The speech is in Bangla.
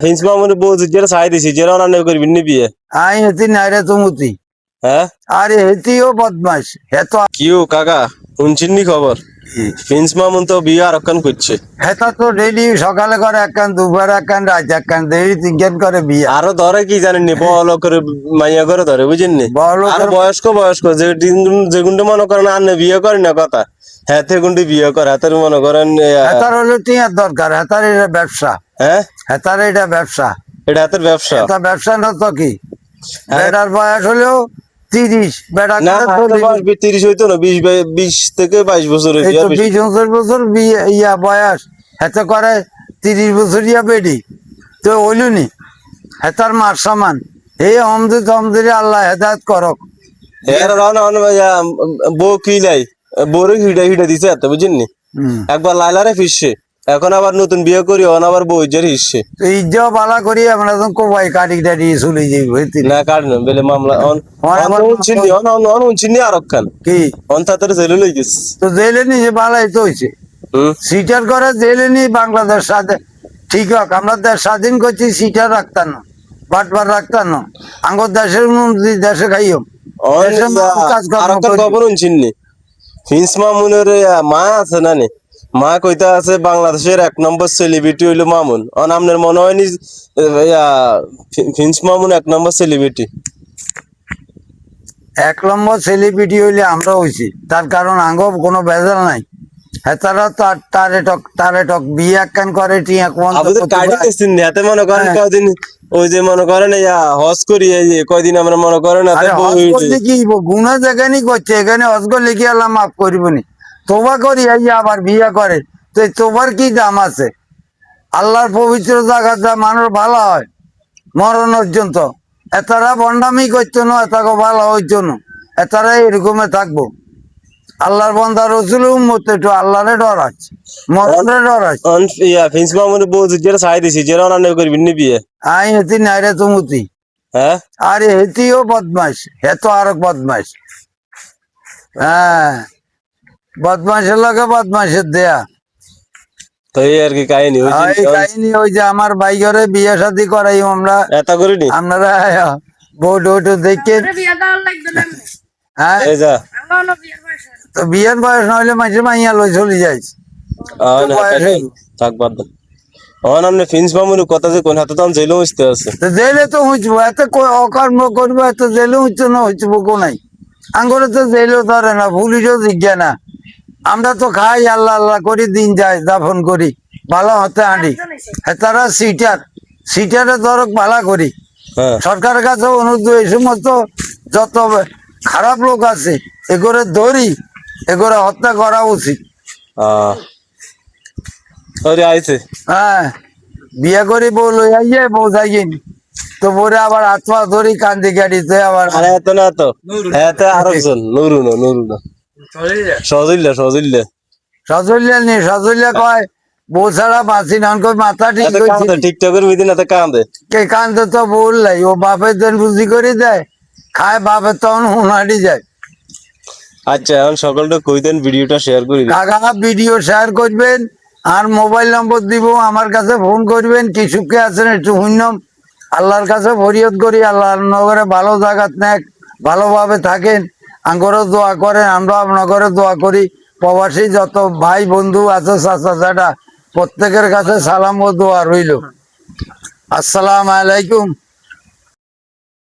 হিংস মামুনি বউ যেটা চাই দিছি যেটা অনান্য করবি নি বিয়ে আই হেতি নাইরে তুমুতি হ্যাঁ আরে হেতিও বদমাস হেতো কিউ কাকা শুনছেন নি খবর হিংস মামুন তো বিয়ে আর অক্ষণ করছে হেতা তো ডেইলি সকালে করে একখান দুপুরে একখান রাত একখান দেরি তিনখান করে বিয়া আরো ধরে কি জানেন নি বড় করে মাইয়া করে ধরে বুঝেন নি আর বয়স্ক যে যেগুন্ডে মনে করেন আন্নে বিয়ে করে না কথা হাতে গুন্ডি বিয়ে করে হাতের মনে করেন হেতার হলো টিয়ার দরকার হেতার এটা ব্যবসা হ্যাঁ হেতার এটা ব্যবসা এটা হাতের ব্যবসা এটা ব্যবসা না তো কি বেটার বয়স হলেও 30 বেটা না 30 হইতো না 20 থেকে 22 বছর এই তো 20 বছর ইয়া বয়স হেতে করে 30 বছরিয়া বেডি তো হইল নি হেতার মার সমান এই অমদি আল্লাহ হেদায়ত করক এর বউ কি লাই বউরে হিডা দিছে এত বুঝেন নি একবার লাইলারে ফিরছে এখন আবার নতুন বিয়ে করি আবার বউ ইজ্জের হিসছে ইজ্জা বালা করি আমরা তো কোবাই কাটি টাটি চলে যাইব না কাট না বেলে মামলা চিনি আর খান কি তাড়াতাড়ি জেলে লই গেছে তো জেলে নি যে বালাই তো হইছে সিটার করে জেলে নি বাংলাদেশ সাথে ঠিক হোক আমরা দেশ স্বাধীন করছি সিটার রাখতাম না বাটবার রাখতাম না আঙ্গর দেশের মন্ত্রী দেশে খাইও খবর চিননি ফিন্স মামুনের মা আছে না নি মা কইতা আছে বাংলাদেশের 1 নম্বর সেলিব্রিটি হইলো মামুন আপনার মনে হয়নি ফিন্স মামুন 1 নম্বর সেলিব্রিটি 1 নম্বর সেলিব্রিটি হইলে আমরা হইছি তার কারণ আঙ্গ কোনো বেজাল নাই হেতারা তারে টক বিয়ে একখান করে টিয়া হাতে মনে করেন কদিন ওই যে মনে করেন হজ করি কয়দিন আমরা মনে করেন কি গুণা যেখানে করছে এখানে হজগ লিখে আল্লাহ মাফ করিবনি তোবা করি আবার বিয়ে করে তো তোবার কি দাম আছে আল্লাহর পবিত্র জায়গা মানুষ ভালো হয় মরণ পর্যন্ত এতারা বন্ডামি করতো না এতাকে ভালো হইতো না এতারা এরকমে থাকবো আল্লাহর বন্দা রসুল উম্মত একটু আল্লাহরে ডর আছে মরণের ডর আছে ফিন্স মামুনি বউ যেটা চাই দিছি যেটা অনান্য করবি নি বিয়ে আই হেতি নাইরে তুমুতি হ্যাঁ আরে হেতিও বদমাস হেতো আরো বদমাস হ্যাঁ বদমাসের লগে বদমাসের দেয়া তো এই আর কি কাহিনী কাহিনী ওই যে আমার ভাইগরে বিয়ে শাদী করাই আমরা এত করিনি আপনারা বউ দেখে হ্যাঁ তো বিয়ের বয়স নইলে মাঝে মাইয়া লই চলে যাইস থাক বাদ আপনি ফিন্স মামুনি কথা যে কোন হাতে তখন জেলে উঠতে আছে জেলে তো হইচবো এত অকর্ম করবো এত জেলে হইতো না হইচবো কোনাই আঙ্গরে তো জেলেও ধরে না পুলিশও জিজ্ঞা না আমরা তো খাই আল্লাহ আল্লাহ করি দিন যায় দাফন করি ভালো হতে আনি তারা সিটারে ধরক ভালো করি সরকারের কাছে অনুরোধ এই সমস্ত যত খারাপ লোক আছে এগুলো ধরি এগুলো হত্যা করা উচিত হ্যাঁ বিয়ে করি বউ লই আইয়ে বউ যাইনি তো পরে আবার আত্মা ধরি কান্দি গাড়িতে আবার এত না তো আরেকজন নুরুন সজল্যা কয় বউ ছাড়া বাঁচি না কই মাথা ঠিক টিকটকের মিদিন এত কান্দে কে কান্দে তো বললাই ও বাপের দেন বুঝি করে দেয় খায় বাপের তখন হুনাড়ি যায় আচ্ছা এখন সকালটা কই দেন ভিডিওটা শেয়ার করি কাকা ভিডিও শেয়ার করবেন আর মোবাইল নম্বর দিব আমার কাছে ফোন করবেন কি সুখে আছেন একটু শুনলাম আল্লাহর কাছে ফরিয়াদ করি আল্লাহ নগরে ভালো জায়গাত নেক ভালোভাবে থাকেন আঙ্গরও দোয়া করেন আমরা নগরে দোয়া করি প্রবাসী যত ভাই বন্ধু আছে চাচা চাটা প্রত্যেকের কাছে সালাম ও দোয়া রইল আসসালামু আলাইকুম।